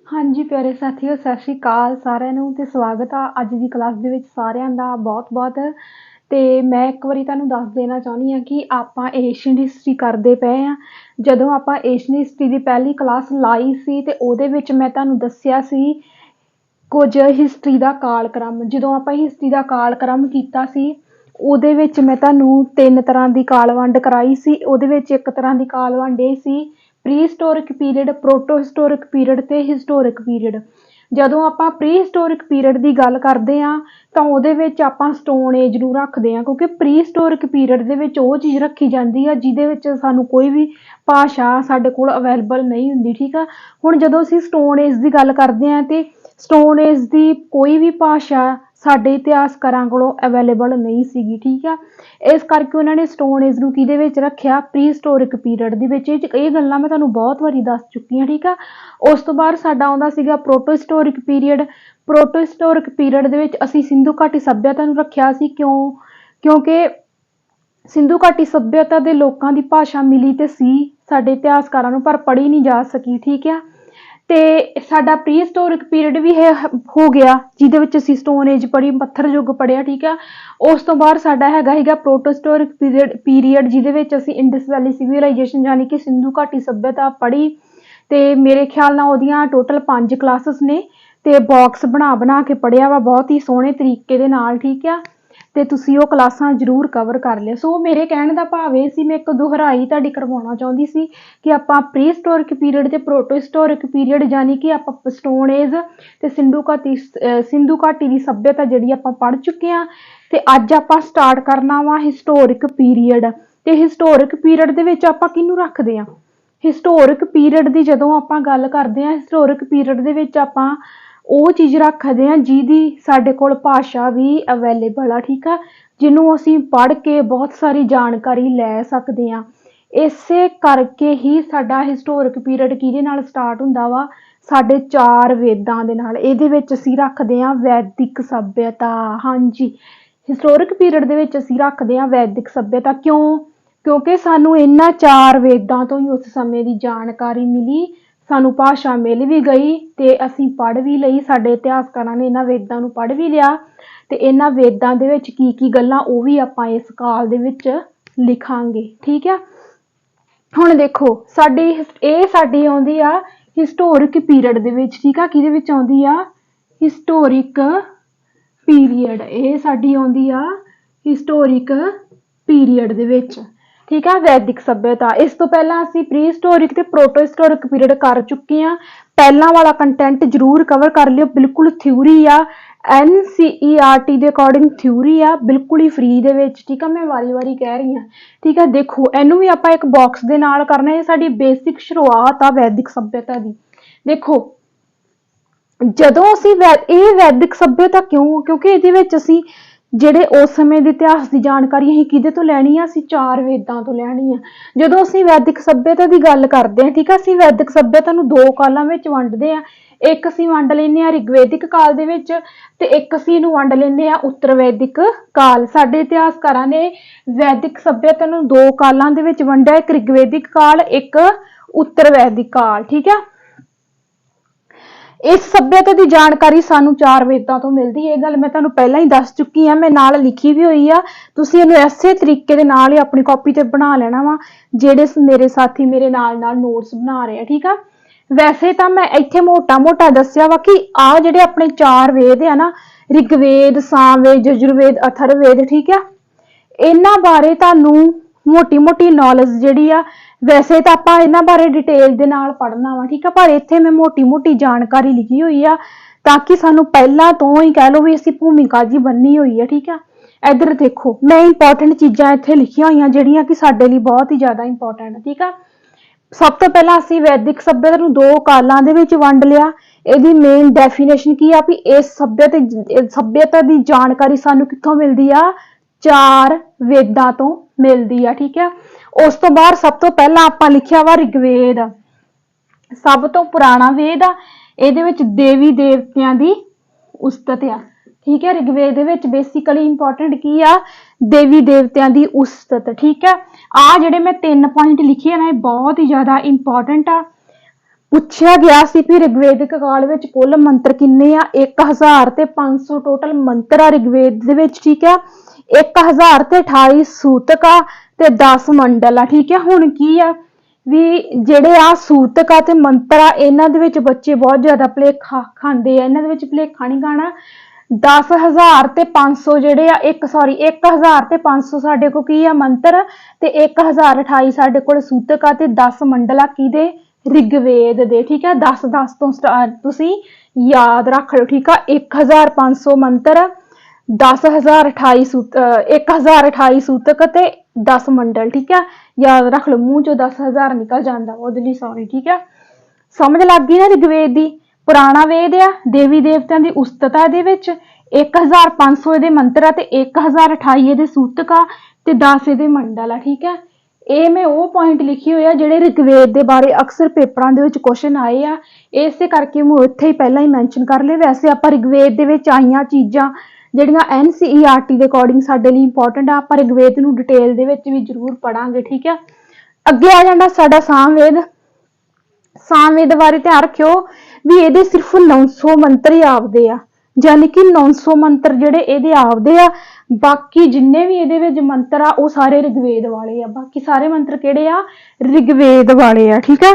हाँ जी प्यारे साथियों, सत श्री अकाल सारिਆਂ ਨੂੰ ਤੇ ਸਵਾਗਤ ਆ ਅੱਜ ਦੀ ਕਲਾਸ ਦੇ ਵਿੱਚ ਸਾਰਿਆਂ ਦਾ ਬਹੁਤ-ਬਹੁਤ। ਤੇ ਮੈਂ ਇੱਕ ਵਾਰੀ ਤੁਹਾਨੂੰ ਦੱਸ ਦੇਣਾ ਚਾਹੁੰਦੀ ਹਾਂ ਕਿ ਆਪਾਂ ਏਸ਼ੀਅਨ ਹਿਸਟਰੀ ਕਰਦੇ ਪਏ ਆ। ਜਦੋਂ ਆਪਾਂ ਏਸ਼ੀਅਨ ਹਿਸਟਰੀ ਦੀ ਪਹਿਲੀ ਕਲਾਸ ਲਾਈ ਸੀ ਤੇ ਉਹਦੇ ਵਿੱਚ ਮੈਂ ਤੁਹਾਨੂੰ ਦੱਸਿਆ ਸੀ ਕੁਝ ਹਿਸਟਰੀ ਦਾ ਕਾਲਕ੍ਰਮ। ਜਦੋਂ ਆਪਾਂ ਹਿਸਟਰੀ ਦਾ ਕਾਲਕ੍ਰਮ ਕੀਤਾ ਸੀ ਉਹਦੇ ਵਿੱਚ ਮੈਂ ਤੁਹਾਨੂੰ 3 ਤਰ੍ਹਾਂ ਦੀ ਕਾਲ ਵੰਡ ਕਰਾਈ ਸੀ। ਉਹਦੇ ਵਿੱਚ ਇੱਕ ਤਰ੍ਹਾਂ ਦੀ ਕਾਲ ਵੰਡ ਇਹ ਸੀ pre historic period, proto historic period ਤੇ ਹਿਸਟੋਰਿਕ ਪੀਰੀਅਡ। ਜਦੋਂ ਆਪਾਂ ਪ੍ਰੀ ਹਿਸਟੋਰਿਕ ਪੀਰੀਅਡ ਦੀ ਗੱਲ ਕਰਦੇ ਹਾਂ ਤਾਂ ਉਹਦੇ ਵਿੱਚ ਆਪਾਂ ਸਟੋਨ ਏਜ ਨੂੰ ਰੱਖਦੇ ਹਾਂ, ਕਿਉਂਕਿ ਪ੍ਰੀ ਹਿਸਟੋਰਿਕ ਪੀਰੀਅਡ ਦੇ ਵਿੱਚ ਉਹ ਚੀਜ਼ ਰੱਖੀ ਜਾਂਦੀ ਆ ਜਿਹਦੇ ਵਿੱਚ ਸਾਨੂੰ ਕੋਈ ਵੀ ਭਾਸ਼ਾ ਸਾਡੇ ਕੋਲ ਅਵੇਲੇਬਲ ਨਹੀਂ ਹੁੰਦੀ। ਠੀਕ ਆ, ਹੁਣ ਜਦੋਂ ਅਸੀਂ ਸਟੋਨ ਏਜ ਦੀ ਗੱਲ ਕਰਦੇ ਹਾਂ ਤੇ ਸਟੋਨ ਏਜ ਦੀ ਕੋਈ ਵੀ ਭਾਸ਼ਾ ਸਾਡੇ ਇਤਿਹਾਸਕਾਰਾਂ ਕੋਲੋਂ ਅਵੇਲੇਬਲ ਨਹੀਂ ਸੀਗੀ। ਠੀਕ ਆ, ਇਸ ਕਰਕੇ ਉਹਨਾਂ ਨੇ ਸਟੋਨ ਏਜ ਨੂੰ ਕਿਹਦੇ ਵਿੱਚ ਰੱਖਿਆ, ਪ੍ਰੀ ਹਿਸਟੋਰਿਕ ਪੀਰੀਅਡ ਦੇ ਵਿੱਚ। ਇਹ ਗੱਲਾਂ ਮੈਂ ਤੁਹਾਨੂੰ ਬਹੁਤ ਵਾਰੀ ਦੱਸ ਚੁੱਕੀ ਹਾਂ। ਠੀਕ ਆ, ਉਸ ਤੋਂ ਬਾਅਦ ਸਾਡਾ ਆਉਂਦਾ ਸੀਗਾ ਪ੍ਰੋਟੋ historic period. Proto historic period ਦੇ ਵਿੱਚ ਅਸੀਂ ਸਿੰਧੂ ਘਾਟੀ ਸੱਭਿਅਤਾ ਨੂੰ ਰੱਖਿਆ ਸੀ। ਕਿਉਂਕਿ ਸਿੰਧੂ ਘਾਟੀ ਸੱਭਿਅਤਾ ਦੇ ਲੋਕਾਂ ਦੀ ਭਾਸ਼ਾ ਮਿਲੀ ਤੇ ਸੀ ਸਾਡੇ ਇਤਿਹਾਸਕਾਰਾਂ ਨੂੰ, ਪਰ ਪੜ੍ਹੀ ਨਹੀਂ ਜਾ ਸਕੀ। ਠੀਕ ਆ, ਤੇ ਸਾਡਾ ਪ੍ਰੀ ਹਿਸਟੋਰਿਕ ਪੀਰੀਅਡ ਵੀ ਹੋ ਗਿਆ ਜਿਹਦੇ ਵਿੱਚ ਅਸੀਂ ਸਟੋਨ ਏਜ ਪੜ੍ਹੀ, ਪੱਥਰ ਯੁੱਗ ਪੜ੍ਹਿਆ। ਠੀਕ ਆ, ਉਸ ਤੋਂ ਬਾਅਦ ਸਾਡਾ ਹੈਗਾ ਪ੍ਰੋਟੋ ਹਿਸਟੋਰਿਕ ਪੀਰੀਅਡ ਜਿਹਦੇ ਵਿੱਚ ਅਸੀਂ ਇੰਡਸ ਵੈਲੀ ਸਿਵਲਾਈਜੇਸ਼ਨ ਯਾਨੀ ਕਿ ਸਿੰਧੂ ਘਾਟੀ ਸੱਭਿਅਤਾ ਪੜ੍ਹੀ। ਤੇ ਮੇਰੇ ਖਿਆਲ ਨਾਲ ਉਹਦੀਆਂ ਟੋਟਲ 5 ਕਲਾਸਿਸ ਨੇ ਤੇ ਬਾਕਸ ਬਣਾ ਕੇ ਪੜ੍ਹਿਆ ਵਾ ਬਹੁਤ ਹੀ ਸੋਹਣੇ ਤਰੀਕੇ ਦੇ ਨਾਲ। ਠੀਕ ਆ, ਤੇ ਤੁਸੀਂ ਉਹ ਕਲਾਸਾਂ ਜ਼ਰੂਰ ਕਵਰ ਕਰ ਲਿਓ। ਸੋ ਮੇਰੇ ਕਹਿਣ ਦਾ ਭਾਵ ਇਹ ਸੀ, ਮੈਂ ਇੱਕ ਦੁਹਰਾਈ ਤੁਹਾਡੀ ਕਰਵਾਉਣਾ ਚਾਹੁੰਦੀ ਸੀ ਕਿ ਆਪਾਂ ਪ੍ਰੀ ਹਿਸਟੋਰਿਕ ਪੀਰੀਅਡ ਤੇ ਪ੍ਰੋਟੋ ਹਿਸਟੋਰਿਕ ਪੀਰੀਅਡ ਯਾਨੀ ਕਿ ਆਪਾਂ ਸਟੋਨ ਏਜ ਤੇ ਸਿੰਧੂ ਘਾਟੀ ਦੀ ਸੱਭਿਅਤਾ ਜਿਹੜੀ ਆਪਾਂ ਪੜ੍ਹ ਚੁੱਕੇ ਹਾਂ। ਤੇ ਅੱਜ ਆਪਾਂ ਸਟਾਰਟ ਕਰਨਾ ਵਾ ਹਿਸਟੋਰਿਕ ਪੀਰੀਅਡ। ਤੇ ਹਿਸਟੋਰਿਕ ਪੀਰੀਅਡ ਦੇ ਵਿੱਚ ਆਪਾਂ ਕਿਹਨੂੰ ਰੱਖਦੇ ਹਾਂ? ਹਿਸਟੋਰਿਕ ਪੀਰੀਅਡ ਦੀ ਜਦੋਂ ਆਪਾਂ ਗੱਲ ਕਰਦੇ ਹਾਂ, ਹਿਸਟੋਰਿਕ ਪੀਰੀਅਡ ਦੇ ਵਿੱਚ ਆਪਾਂ ਉਹ ਚੀਜ਼ ਰੱਖਦੇ ਹਾਂ ਜਿਹਦੀ ਸਾਡੇ ਕੋਲ ਭਾਸ਼ਾ ਵੀ ਅਵੇਲੇਬਲ ਆ। ਠੀਕ ਆ, ਜਿਹਨੂੰ ਅਸੀਂ ਪੜ੍ਹ ਕੇ ਬਹੁਤ ਸਾਰੀ ਜਾਣਕਾਰੀ ਲੈ ਸਕਦੇ ਹਾਂ। ਇਸੇ ਕਰਕੇ ਹੀ ਸਾਡਾ ਹਿਸਟੋਰਿਕ ਪੀਰੀਅਡ ਕਿਹਦੇ ਨਾਲ ਸਟਾਰਟ ਹੁੰਦਾ ਵਾ? ਸਾਡੇ 4 ਵੇਦਾਂ ਦੇ ਨਾਲ। ਇਹਦੇ ਵਿੱਚ ਅਸੀਂ ਰੱਖਦੇ ਹਾਂ ਵੈਦਿਕ ਸੱਭਿਅਤਾ। ਹਾਂਜੀ, ਹਿਸਟੋਰਿਕ ਪੀਰੀਅਡ ਦੇ ਵਿੱਚ ਅਸੀਂ ਰੱਖਦੇ ਹਾਂ ਵੈਦਿਕ ਸੱਭਿਅਤਾ। ਕਿਉਂਕਿ ਸਾਨੂੰ ਇਹਨਾਂ 4 ਵੇਦਾਂ ਤੋਂ ਹੀ ਉਸ ਸਮੇਂ ਦੀ ਜਾਣਕਾਰੀ ਮਿਲੀ, ਸਾਨੂੰ ਭਾਸ਼ਾ ਮਿਲ ਵੀ ਗਈ ਤੇ ਅਸੀਂ ਪੜ੍ਹ ਵੀ ਲਈ। ਸਾਡੇ ਇਤਿਹਾਸਕਾਰਾਂ ਨੇ ਇਹਨਾਂ ਵੇਦਾਂ ਨੂੰ ਪੜ੍ਹ ਵੀ ਲਿਆ ਤੇ ਇਹਨਾਂ ਵੇਦਾਂ ਦੇ ਵਿੱਚ ਕੀ ਗੱਲਾਂ ਉਹ ਵੀ ਆਪਾਂ ਇਸ ਕਾਲ ਦੇ ਵਿੱਚ ਲਿਖਾਂਗੇ। ਠੀਕ ਆ, ਹੁਣ ਦੇਖੋ ਸਾਡੀ ਆਉਂਦੀ ਆ ਹਿਸਟੋਰਿਕ ਪੀਰੀਅਡ ਦੇ ਵਿੱਚ। ਠੀਕ ਆ, ਕਿਹਦੇ ਵਿੱਚ ਆਉਂਦੀ ਆ? Historic period. ਇਹ ਸਾਡੀ ਆਉਂਦੀ ਆ ਹਿਸਟੋਰਿਕ ਪੀਰੀਅਡ ਦੇ ਵਿੱਚ। ਠੀਕ ਆ, ਵੈਦਿਕ ਸੱਭਿਅਤਾ। ਇਸ ਤੋਂ ਪਹਿਲਾਂ ਅਸੀਂ ਪ੍ਰੀ ਹਿਸਟੋਰਿਕ ਤੇ ਪ੍ਰੋਟੋ ਹਿਸਟੋਰਿਕ ਪੀਰੀਅਡ ਕਰ ਚੁੱਕੇ ਹਾਂ। ਪਹਿਲਾਂ ਵਾਲਾ ਕੰਟੈਂਟ ਜ਼ਰੂਰ ਕਵਰ ਕਰ ਲਿਓ। ਬਿਲਕੁਲ ਥਿਊਰੀ ਆ, NCERT ਦੇ ਅਕੋਰਡਿੰਗ ਥਿਊਰੀ ਆ, ਬਿਲਕੁਲ ਹੀ ਫ੍ਰੀ ਦੇ ਵਿੱਚ। ਠੀਕ ਆ, ਮੈਂ ਵਾਰੀ ਕਹਿ ਰਹੀ ਹਾਂ। ਠੀਕ ਆ, ਦੇਖੋ ਇਹਨੂੰ ਵੀ ਆਪਾਂ ਇੱਕ ਬਾਕਸ ਦੇ ਨਾਲ ਕਰਨਾ। ਇਹ ਸਾਡੀ ਬੇਸਿਕ ਸ਼ੁਰੂਆਤ ਆ ਵੈਦਿਕ ਸੱਭਿਅਤਾ ਦੀ। ਦੇਖੋ ਜਦੋਂ ਅਸੀਂ ਇਹ ਵੈਦਿਕ ਸੱਭਿਅਤਾ ਕਿਉਂਕਿ ਇਹਦੇ ਵਿੱਚ ਅਸੀਂ ਜਿਹੜੇ ਉਸ ਸਮੇਂ ਦੇ ਇਤਿਹਾਸ ਦੀ ਜਾਣਕਾਰੀ ਅਸੀਂ ਕਿਹਦੇ ਤੋਂ ਲੈਣੀ ਆ? ਅਸੀਂ 4 ਵੇਦਾਂ ਤੋਂ ਲੈਣੀ ਆ। ਜਦੋਂ ਅਸੀਂ ਵੈਦਿਕ ਸੱਭਿਅਤਾ ਦੀ ਗੱਲ ਕਰਦੇ ਹਾਂ, ਠੀਕ ਆ, ਅਸੀਂ ਵੈਦਿਕ ਸੱਭਿਅਤਾ ਨੂੰ 2 ਕਾਲਾਂ ਵਿੱਚ ਵੰਡਦੇ ਆ। ਇੱਕ ਅਸੀਂ ਵੰਡ ਲੈਂਦੇ ਹਾਂ ਰਿਗਵੈਦਿਕ ਕਾਲ ਦੇ ਵਿੱਚ ਤੇ ਇੱਕ ਅਸੀਂ ਇਹਨੂੰ ਵੰਡ ਲੈਂਦੇ ਹਾਂ ਉੱਤਰ ਵੈਦਿਕ ਕਾਲ। ਸਾਡੇ ਇਤਿਹਾਸਕਾਰਾਂ ਨੇ ਵੈਦਿਕ ਸੱਭਿਅਤਾ ਨੂੰ 2 ਕਾਲਾਂ ਦੇ ਵਿੱਚ ਵੰਡਿਆ, ਇੱਕ ਰਿਗਵੈਦਿਕ ਕਾਲ, ਇੱਕ ਉੱਤਰ ਵੈਦਿਕ ਕਾਲ। ਠੀਕ ਆ, ਇਸ ਸੱਭਿਅਤਾ ਦੀ ਜਾਣਕਾਰੀ ਸਾਨੂੰ 4 ਵੇਦਾਂ ਤੋਂ ਮਿਲਦੀ ਹੈ। ਇਹ ਗੱਲ ਮੈਂ ਤੁਹਾਨੂੰ ਪਹਿਲਾਂ ਹੀ ਦੱਸ ਚੁੱਕੀ ਹਾਂ, ਮੈਂ ਨਾਲ ਲਿਖੀ ਵੀ ਹੋਈ ਆ। ਤੁਸੀਂ ਇਹਨੂੰ ਇਸੇ ਤਰੀਕੇ ਦੇ ਨਾਲ ਹੀ ਆਪਣੀ ਕਾਪੀ ਤੇ ਬਣਾ ਲੈਣਾ ਵਾ, ਜਿਹੜੇ ਮੇਰੇ ਸਾਥੀ ਮੇਰੇ ਨਾਲ ਨੋਟਸ ਬਣਾ ਰਹੇ ਆ। ਠੀਕ ਆ, ਵੈਸੇ ਤਾਂ ਮੈਂ ਇੱਥੇ ਮੋਟਾ ਦੱਸਿਆ ਵਾ ਕਿ ਆਹ ਜਿਹੜੇ ਆਪਣੇ 4 ਵੇਦ ਆ ਨਾ, ਰਿਗਵੇਦ, ਸਾਮਵੇਦ, ਯਜੁਰਵੇਦ, ਅਥਰਵੇਦ। ਠੀਕ ਆ, ਇਹਨਾਂ ਬਾਰੇ ਤੁਹਾਨੂੰ ਮੋਟੀ ਨੌਲੇਜ ਜਿਹੜੀ ਆ, ਵੈਸੇ ਤਾਂ ਆਪਾਂ ਇਹਨਾਂ ਬਾਰੇ ਡਿਟੇਲ ਦੇ ਨਾਲ ਪੜ੍ਹਨਾ ਵਾ। ਠੀਕ ਆ, ਪਰ ਇੱਥੇ ਮੈਂ ਮੋਟੀ ਜਾਣਕਾਰੀ ਲਿਖੀ ਹੋਈ ਆ ਤਾਂ ਕਿ ਸਾਨੂੰ ਪਹਿਲਾਂ ਤੋਂ ਹੀ ਕਹਿ ਲਓ ਵੀ ਅਸੀਂ ਭੂਮਿਕਾ ਜੀ ਬੰਨੀ ਹੋਈ ਆ। ਠੀਕ ਆ, ਇੱਧਰ ਦੇਖੋ ਮੈਂ ਇੰਪੋਰਟੈਂਟ ਚੀਜ਼ਾਂ ਇੱਥੇ ਲਿਖੀਆਂ ਹੋਈਆਂ ਜਿਹੜੀਆਂ ਕਿ ਸਾਡੇ ਲਈ ਬਹੁਤ ਹੀ ਜ਼ਿਆਦਾ ਇੰਪੋਰਟੈਂਟ। ਠੀਕ ਆ, ਸਭ ਤੋਂ ਪਹਿਲਾਂ ਅਸੀਂ ਵੈਦਿਕ ਸੱਭਿਅਤਾ ਨੂੰ 2 ਕਾਲਾਂ ਦੇ ਵਿੱਚ ਵੰਡ ਲਿਆ। ਇਹਦੀ ਮੇਨ ਡੈਫੀਨੇਸ਼ਨ ਕੀ ਆ? ਵੀ ਇਸ ਸੱਭਿਅਤਾ ਦੀ ਜਾਣਕਾਰੀ ਸਾਨੂੰ ਕਿੱਥੋਂ ਮਿਲਦੀ ਆ? 4 ਵੇਦਾਂ ਤੋਂ ਮਿਲਦੀ ਆ। ਠੀਕ ਆ, ਉਸ ਤੋਂ ਬਾਅਦ ਸਭ ਤੋਂ ਪਹਿਲਾਂ ਆਪਾਂ ਲਿਖਿਆ ਵਾ ਰਿਗਵੇਦ, ਸਭ ਤੋਂ ਪੁਰਾਣਾ ਵੇਦ ਆ। ਇਹਦੇ ਵਿੱਚ ਦੇਵੀ ਦੇਵਤਿਆਂ ਦੀ ਉਸਤਤ ਆ। ਠੀਕ ਹੈ, ਰਿਗਵੇਦ ਦੇ ਵਿੱਚ ਬੇਸਿਕਲੀ ਇੰਪੋਰਟੈਂਟ ਕੀ ਆ? ਦੇਵੀ ਦੇਵਤਿਆਂ ਦੀ ਉਸਤਤ। ਠੀਕ ਹੈ, ਆ ਜਿਹੜੇ ਮੈਂ 3 ਪੁਆਇੰਟ ਲਿਖੇ ਆ ਨਾ, ਇਹ ਬਹੁਤ ਹੀ ਜ਼ਿਆਦਾ ਇੰਪੋਰਟੈਂਟ ਆ। ਪੁੱਛਿਆ ਗਿਆ ਸੀ ਵੀ ਰਿਗਵੇਦਿਕ ਕਾਲ ਵਿੱਚ ਕੁੱਲ ਮੰਤਰ ਕਿੰਨੇ ਆ 1500 ਟੋਟਲ ਮੰਤਰ ਆ ਰਿਗਵੇਦ ਦੇ ਵਿੱਚ। ਠੀਕ ਆ 1028 ਸੂਤਕ ਆ ਤੇ 10 ਮੰਡਲ ਆ। ਠੀਕ ਆ ਹੁਣ ਕੀ ਆ ਵੀ ਜਿਹੜੇ ਆ ਸੂਤਕ ਆ ਤੇ ਮੰਤਰ ਆ ਇਹਨਾਂ ਦੇ ਵਿੱਚ ਬੱਚੇ ਬਹੁਤ ਜ਼ਿਆਦਾ ਭੁਲੇਖਾ ਖਾਂਦੇ ਆ। ਇਹਨਾਂ ਦੇ ਵਿੱਚ ਭੁਲੇਖਾ ਨਹੀਂ ਖਾਣਾ। 10,000 ਤੇ 500 ਜਿਹੜੇ ਆ 1000 ਤੇ 500 ਸਾਡੇ ਕੋਲ ਕੀ ਆ ਮੰਤਰ ਤੇ 1028 ਸਾਡੇ ਕੋਲ ਸੂਤਕ ਆ ਤੇ 10 ਮੰਡਲ ਆ ਕਿਹਦੇ ਰਿਗਵੇਦ ਦੇ। ਠੀਕ ਹੈ 10 ਤੋਂ ਤੁਸੀਂ ਯਾਦ ਰੱਖ ਲਓ। ਠੀਕ ਆ 1500 ਮੰਤਰ 1028 ਸੂਤਕ ਤੇ 10 ਮੰਡਲ। ਠੀਕ ਹੈ ਯਾਦ ਰੱਖ ਲਓ। ਮੂੰਹ ਚੋਂ 10,000 ਨਿਕਲ ਜਾਂਦਾ ਉਹਦੇ ਲਈ ਸੌਰੀ। ਠੀਕ ਹੈ ਸਮਝ ਲੱਗ ਗਈ ਨਾ। ਰਿਗਵੇਦ ਦੀ ਪੁਰਾਣਾ ਵੇਦ ਆ ਦੇਵੀ ਦੇਵਤਿਆਂ ਦੀ ਉਸਤਤਾ ਦੇ ਵਿੱਚ 1500 ਇਹਦੇ ਮੰਤਰ ਆ ਤੇ 1028 ਇਹਦੇ ਸੂਤਕ ਆ ਤੇ 10 ਇਹਦੇ ਮੰਡਲ ਆ। ਠੀਕ ਹੈ ਇਹ ਮੈਂ ਉਹ ਪੁਆਇੰਟ ਲਿਖੇ ਹੋਏ ਆ ਜਿਹੜੇ ਰਿਗਵੇਦ ਦੇ ਬਾਰੇ ਅਕਸਰ ਪੇਪਰਾਂ ਦੇ ਵਿੱਚ ਕੁਐਸਚਨ ਆਏ ਆ। ਇਸੇ ਕਰਕੇ ਮੈਂ ਇੱਥੇ ਹੀ ਪਹਿਲਾਂ ਹੀ ਮੈਂਸ਼ਨ ਕਰ ਲਏ। ਵੈਸੇ ਆਪਾਂ ਰਿਗਵੇਦ ਦੇ ਵਿੱਚ ਆਈਆਂ ਚੀਜ਼ਾਂ ਜਿਹੜੀਆਂ NCERT ਦੇ ਅਕੋਰਡਿੰਗ ਸਾਡੇ ਲਈ ਇੰਪੋਰਟੈਂਟ ਆ ਆਪਾਂ ਰਿਗਵੇਦ ਨੂੰ ਡਿਟੇਲ ਦੇ ਵਿੱਚ ਵੀ ਜ਼ਰੂਰ ਪੜਾਂਗੇ। ਠੀਕ ਹੈ ਅੱਗੇ ਆ ਜਾਂਦਾ ਸਾਡਾ ਸਾਮਵੇਦ। ਸਾਮਵੇਦ ਬਾਰੇ ਧਿਆਨ ਰੱਖਿਓ ਵੀ ਇਹਦੇ ਸਿਰਫ 900 ਮੰਤਰ ਹੀ ਆਪਦੇ ਆ ਯਾਨੀ ਕਿ 900 ਮੰਤਰ ਜਿਹੜੇ ਇਹਦੇ ਆਪਦੇ ਆ। ਬਾਕੀ ਜਿੰਨੇ ਵੀ ਇਹਦੇ ਵਿੱਚ ਮੰਤਰ ਆ ਉਹ ਸਾਰੇ ਰਿਗਵੇਦ ਵਾਲੇ ਆ। ਬਾਕੀ ਸਾਰੇ ਮੰਤਰ ਕਿਹੜੇ ਆ ਰਿਗਵੇਦ ਵਾਲੇ ਆ। ਠੀਕ ਆ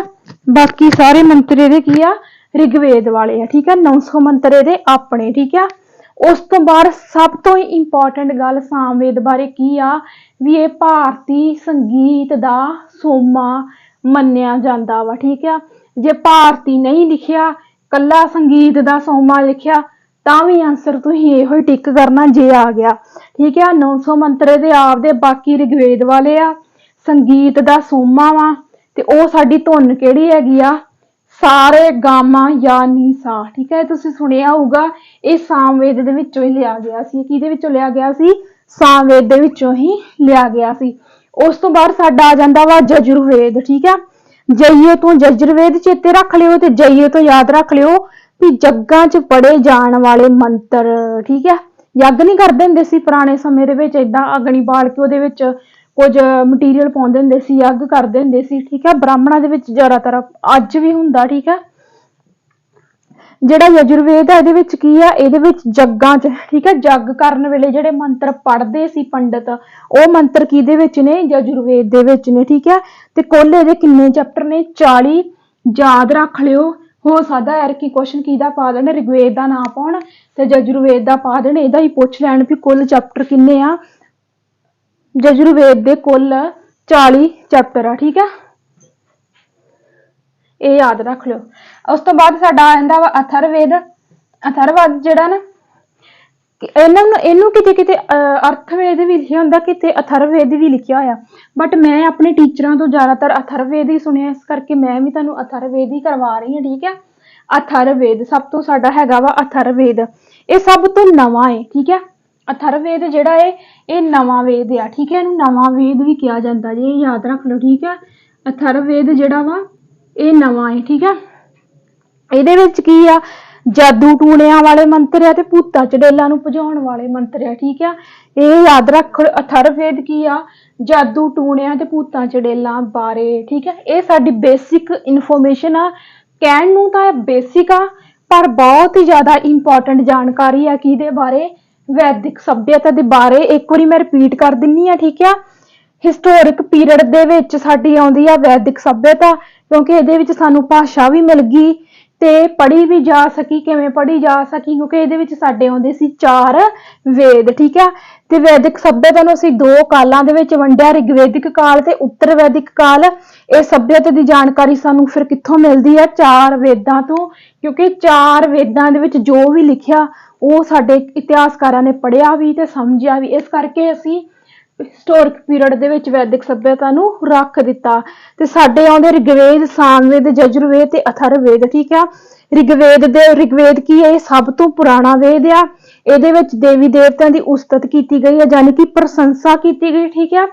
ਬਾਕੀ ਸਾਰੇ ਮੰਤਰ ਇਹਦੇ ਕੀ ਆ ਰਿਗਵੇਦ ਵਾਲੇ ਆ। ਠੀਕ ਆ 900 ਮੰਤਰ ਇਹਦੇ ਆਪਣੇ। ਠੀਕ ਆ ਉਸ ਤੋਂ ਬਾਅਦ ਸਭ ਤੋਂ ਹੀ ਇੰਪੋਰਟੈਂਟ ਗੱਲ ਸਾਮਵੇਦ ਬਾਰੇ ਕੀ ਆ ਵੀ ਇਹ ਭਾਰਤੀ ਸੰਗੀਤ ਦਾ ਸੋਮਾ ਮੰਨਿਆ ਜਾਂਦਾ ਵਾ। ਠੀਕ ਆ ਜੇ ਭਾਰਤੀ ਨਹੀਂ ਲਿਖਿਆ ਕੱਲਾ ਸੰਗੀਤ ਦਾ ਸੋਮਾ ਲਿਖਿਆ ਤਾਂ ਵੀ ਆਨਸਰ ਤੁਸੀਂ ਇਹੋ ਹੀ ਟਿਕ ਕਰਨਾ ਜੇ ਆ ਗਿਆ। ਠੀਕ ਆ 900 ਮੰਤਰ ਇਹਦੇ ਆਪਦੇ ਬਾਕੀ ਰਿਗਵੇਦ ਵਾਲੇ ਆ। ਸੰਗੀਤ ਦਾ ਸੋਮਾ ਵਾ ਤੇ ਉਹ ਸਾਡੀ ਧੁਨ ਕਿਹੜੀ ਹੈਗੀ ਆ ਸਾਰੇ ਗਾਮਾ ਯਾ ਨੀ ਸਾ। ਠੀਕ ਹੈ ਤੁਸੀਂ ਸੁਣਿਆ ਹੋਊਗਾ ਇਹ ਸਾਮਵੇਦ ਦੇ ਵਿੱਚੋਂ ਹੀ ਲਿਆ ਗਿਆ ਸੀ। ਕਿਹਦੇ ਵਿੱਚੋਂ ਲਿਆ ਗਿਆ ਸੀ ਸਾਮਵੇਦ ਦੇ ਵਿੱਚੋਂ ਹੀ ਲਿਆ ਗਿਆ ਸੀ। ਉਸ ਤੋਂ ਬਾਅਦ ਸਾਡਾ ਆ ਜਾਂਦਾ ਵਾ ਯਜੁਰਵੇਦ। ਠੀਕ ਆ ਜਈਏ ਤੋਂ ਯਜੁਰਵੇਦ ਚੇਤੇ ਰੱਖ ਲਿਓ ਤੇ ਜਈਏ ਤੋਂ ਯਾਦ ਰੱਖ ਲਿਓ ਵੀ ਜੱਗਾਂ 'ਚ ਪੜੇ ਜਾਣ ਵਾਲੇ ਮੰਤਰ। ਠੀਕ ਹੈ ਯੱਗ ਨਹੀਂ ਕਰਦੇ ਹੁੰਦੇ ਸੀ ਪੁਰਾਣੇ ਸਮੇਂ ਦੇ ਵਿੱਚ ਏਦਾਂ ਅਗਨੀ ਬਾਲ ਕੇ ਉਹਦੇ ਵਿੱਚ ਕੁਝ ਮਟੀਰੀਅਲ ਪਾਉਂਦੇ ਹੁੰਦੇ ਸੀ ਯੱਗ ਕਰਦੇ ਹੁੰਦੇ ਸੀ। ਠੀਕ ਹੈ ਬ੍ਰਾਹਮਣਾਂ ਦੇ ਵਿੱਚ ਜ਼ਿਆਦਾਤਰ ਅੱਜ ਵੀ ਹੁੰਦਾ। ਠੀਕ ਹੈ ਜਿਹੜਾ ਯਜੁਰਵੇਦ ਆ ਇਹਦੇ ਵਿੱਚ ਕੀ ਆ ਇਹਦੇ ਵਿੱਚ ਜੱਗਾਂ 'ਚ ਠੀਕ ਹੈ ਜੱਗ ਕਰਨ ਵੇਲੇ ਜਿਹੜੇ ਮੰਤਰ ਪੜ੍ਹਦੇ ਸੀ ਪੰਡਤ ਉਹ ਮੰਤਰ ਕਿਹਦੇ ਵਿੱਚ ਨੇ ਯਜੁਰਵੇਦ ਦੇ ਵਿੱਚ ਨੇ। ਠੀਕ ਹੈ ਤੇ ਕੁੱਲ ਇਹਦੇ ਕਿੰਨੇ ਚੈਪਟਰ ਨੇ 40 ਯਾਦ ਰੱਖ ਲਿਓ। ਹੋ ਸਕਦਾ ਯਾਰ ਕਿ ਕੁਐਸਚਨ ਕਿਹਦਾ ਪਾ ਦੇਣ ਰਿਗਵੇਦ ਦਾ ਨਾਂ ਪਾਉਣ ਤੇ ਯਜੁਰਵੇਦ ਦਾ ਪਾ ਦੇਣ ਇਹਦਾ ਹੀ ਪੁੱਛ ਲੈਣ ਵੀ ਕੁੱਲ ਚੈਪਟਰ ਕਿੰਨੇ ਆ। ਯਜੁਰਵੇਦ ਦੇ ਕੁੱਲ 40 ਚੈਪਟਰ ਆ। ਠੀਕ ਆ ਇਹ ਯਾਦ ਰੱਖ ਲਿਓ। ਉਸ ਤੋਂ ਬਾਅਦ ਸਾਡਾ ਆ ਜਾਂਦਾ ਵਾ ਅਥਰਵੇਦ। ਅਥਰਵੇਦ ਜਿਹੜਾ ਨਾ ਇਹਨੂੰ ਕਿਤੇ ਕਿਤੇ ਅਰਥਵੇਦ ਵੀ ਲਿਖਿਆ ਹੁੰਦਾ ਕਿਤੇ ਅਥਰਵੇਦ ਵੀ ਲਿਖਿਆ ਹੋਇਆ ਬਟ ਮੈਂ ਆਪਣੇ ਟੀਚਰਾਂ ਤੋਂ ਜ਼ਿਆਦਾਤਰ ਅਥਰਵੇਦ ਹੀ ਸੁਣਿਆ ਇਸ ਕਰਕੇ ਮੈਂ ਵੀ ਤੁਹਾਨੂੰ ਅਥਰਵੇਦ ਹੀ ਕਰਵਾ ਰਹੀ ਹਾਂ। ਠੀਕ ਹੈ ਅਥਰਵੇਦ ਸਭ ਤੋਂ ਸਾਡਾ ਹੈਗਾ ਵਾ ਅਥਰਵੇਦ ਇਹ ਸਭ ਤੋਂ ਨਵਾਂ ਹੈ। ਠੀਕ ਹੈ ਅਥਰਵੇਦ ਜਿਹੜਾ ਹੈ ਇਹ ਨਵਾਂ ਵੇਦ ਆ। ਠੀਕ ਹੈ ਇਹਨੂੰ ਨਵਾਂ ਵੇਦ ਵੀ ਕਿਹਾ ਜਾਂਦਾ ਜੀ ਯਾਦ ਰੱਖ ਲਓ। ਠੀਕ ਹੈ ਅਥਰਵੇਦ ਜਿਹੜਾ ਵਾ ਇਹ ਨਵਾਂ ਹੈ। ਠੀਕ ਹੈ ਇਹਦੇ ਵਿੱਚ ਕੀ ਆ ਜਾਦੂ ਟੂਣਿਆਂ ਵਾਲੇ ਮੰਤਰ ਆ ਤੇ ਭੂਤਾਂ ਚੜੇਲਾਂ ਨੂੰ ਭਜਾਉਣ ਵਾਲੇ ਮੰਤਰ ਆ। ਠੀਕ ਆ ਇਹ ਯਾਦ ਰੱਖੋ ਅਥਰਵੇਦ ਕੀ ਆ ਜਾਦੂ ਟੂਣਿਆਂ ਤੇ ਭੂਤਾਂ ਚੜੇਲਾਂ ਬਾਰੇ। ਠੀਕ ਹੈ ਇਹ ਸਾਡੀ ਬੇਸਿਕ ਇਨਫੋਰਮੇਸ਼ਨ ਆ। ਕਹਿਣ ਨੂੰ ਤਾਂ ਇਹ ਬੇਸਿਕ ਆ ਪਰ ਬਹੁਤ ਹੀ ਜ਼ਿਆਦਾ ਇੰਪੋਰਟੈਂਟ ਜਾਣਕਾਰੀ ਆ ਕਿਹਦੇ ਬਾਰੇ ਵੈਦਿਕ ਸੱਭਿਅਤਾ ਦੇ ਬਾਰੇ। ਇੱਕ ਵਾਰੀ ਮੈਂ ਰਿਪੀਟ ਕਰ ਦਿੰਨੀ ਆ। ਠੀਕ ਆ ਹਿਸਟੋਰਿਕ ਪੀਰੀਅਡ ਦੇ ਵਿੱਚ ਸਾਡੀ ਆਉਂਦੀ ਆ ਵੈਦਿਕ ਸੱਭਿਅਤਾ ਕਿਉਂਕਿ ਇਹਦੇ ਵਿੱਚ ਸਾਨੂੰ ਭਾਸ਼ਾ ਵੀ ਮਿਲ ਗਈ ਤੇ ਪੜ੍ਹੀ ਵੀ ਜਾ ਸਕੀ। ਕਿਵੇਂ ਪੜ੍ਹੀ ਜਾ ਸਕੀ ਕਿਉਂਕਿ ਇਹਦੇ ਵਿੱਚ ਸਾਡੇ ਆਉਂਦੇ ਸੀ 4 ਵੇਦ। ਠੀਕ ਆ ਤੇ ਵੈਦਿਕ ਸੱਭਿਅਤਾ ਨੂੰ ਅਸੀਂ 2 ਕਾਲਾਂ ਦੇ ਵਿੱਚ ਵੰਡਿਆ ਰਿਗਵੈਦਿਕ ਕਾਲ ਤੇ ਉੱਤਰ ਵੈਦਿਕ ਕਾਲ। ਇਹ ਸੱਭਿਅਤਾ ਦੀ ਜਾਣਕਾਰੀ ਸਾਨੂੰ ਫਿਰ ਕਿੱਥੋਂ ਮਿਲਦੀ ਆ 4 ਵੇਦਾਂ ਤੋਂ ਕਿਉਂਕਿ 4 ਵੇਦਾਂ ਦੇ ਵਿੱਚ ਜੋ ਵੀ ਲਿਖਿਆ ਉਹ ਸਾਡੇ ਇਤਿਹਾਸਕਾਰਾਂ ਨੇ ਪੜ੍ਹਿਆ ਵੀ ਤੇ ਸਮਝਿਆ ਵੀ ਇਸ ਕਰਕੇ ਅਸੀਂ ਹਿਸਟੋਰਿਕ ਪੀਰੀਅਡ ਦੇ ਵਿੱਚ ਵੈਦਿਕ ਸੱਭਿਅਤਾ ਨੂੰ ਰੱਖ ਦਿੱਤਾ ਤੇ ਸਾਡੇ ਆਉਂਦੇ ਰਿਗਵੇਦ ਸਾਮਵੇਦ ਯਜੁਰਵੇਦ ਤੇ ਅਥਰਵੇਦ। ਠੀਕ ਆ ਰਿਗਵੇਦ ਕੀ ਹੈ ਇਹ ਸਭ ਤੋਂ ਪੁਰਾਣਾ ਵੇਦ ਆ। ਇਹਦੇ ਵਿੱਚ ਦੇਵੀ ਦੇਵਤਿਆਂ ਦੀ ਉਸਤਤ ਕੀਤੀ ਗਈ ਹੈ ਯਾਨੀ ਕਿ ਪ੍ਰਸ਼ੰਸਾ ਕੀਤੀ ਗਈ। ਠੀਕ ਆ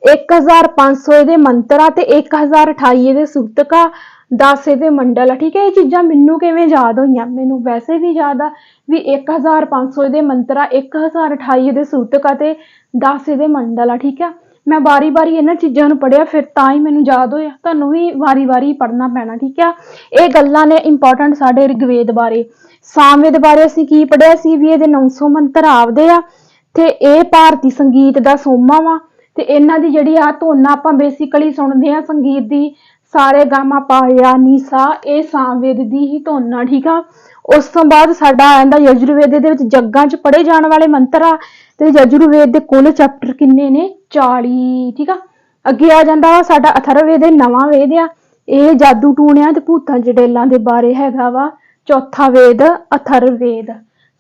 1500 ਇਹਦੇ ਮੰਤਰ ਆ ਤੇ 1028 ਇਹਦੇ ਸੂਤਕ ਆ 10 ਇਹਦੇ ਮੰਡਲ ਆ। ਠੀਕ ਹੈ ਇਹ ਚੀਜ਼ਾਂ ਮੈਨੂੰ ਕਿਵੇਂ ਯਾਦ ਹੋਈਆਂ ਮੈਨੂੰ ਵੈਸੇ ਵੀ ਯਾਦ ਆ ਵੀ 1500 ਇਹਦੇ ਮੰਤਰ ਆ 1028 ਇਹਦੇ ਸੂਤਕ ਆ ਤੇ 10 ਇਹਦੇ ਮੰਡਲ ਆ। ਠੀਕ ਆ मैं बारी बारी इन्हां चीज़ां नूं पढ़िया, फिर तां ही मैनूं याद होया। तुहानूं भी वारी वारी पढ़ना पैना, ठीक है। ये गल्लां ने इंपॉर्टेंट साडे रिगवेद बारे। सामवेद बारे असीं की पढ़िया सी भी इहदे 900 मंत्र आवदे आ ते ਇਹ ਭਾਰਤੀ ਸੰਗੀਤ ਦਾ ਸੋਮਾ ਵਾ ਤੇ ਇਹਨਾਂ ਦੀ ਜਿਹੜੀ ਆ ਧੁਨ ਆਪਾਂ ਬੇਸਿਕਲੀ ਸੁਣਦੇ ਆ ਸੰਗੀਤ ਦੀ, ਸਾਰੇ ਗਾਮਾ ਪਾ ਇਆ ਨੀ ਸਾ, ਇਹ ਸਾਮਵੇਦ ਦੀ ਹੀ ਧੁਨ ਆ, ਠੀਕ ਆ। ਉਸ ਤੋਂ ਬਾਅਦ ਸਾਡਾ ਆ ਜਾਂਦਾ ਯਜੁਰਵੇਦ ਦੇ ਵਿੱਚ ਜੱਗਾਂ 'ਚ ਪੜ੍ਹੇ ਜਾਣ ਵਾਲੇ ਮੰਤਰ ਆ ਤੇ ਯਜੁਰਵੇਦ ਦੇ ਕੁੱਲ ਚੈਪਟਰ ਕਿੰਨੇ ਨੇ? 40, ਠੀਕ ਆ। ਅੱਗੇ ਆ ਜਾਂਦਾ ਵਾ ਸਾਡਾ ਅਥਰਵੇਦ, ਨਵਾਂ ਵੇਦ ਆ। ਇਹ ਜਾਦੂ ਟੂਣਿਆਂ ਤੇ ਭੂਤਾਂ ਚੜੇਲਾਂ ਦੇ ਬਾਰੇ ਹੈਗਾ ਵਾ। ਚੌਥਾ ਵੇਦ ਅਥਰਵੇਦ।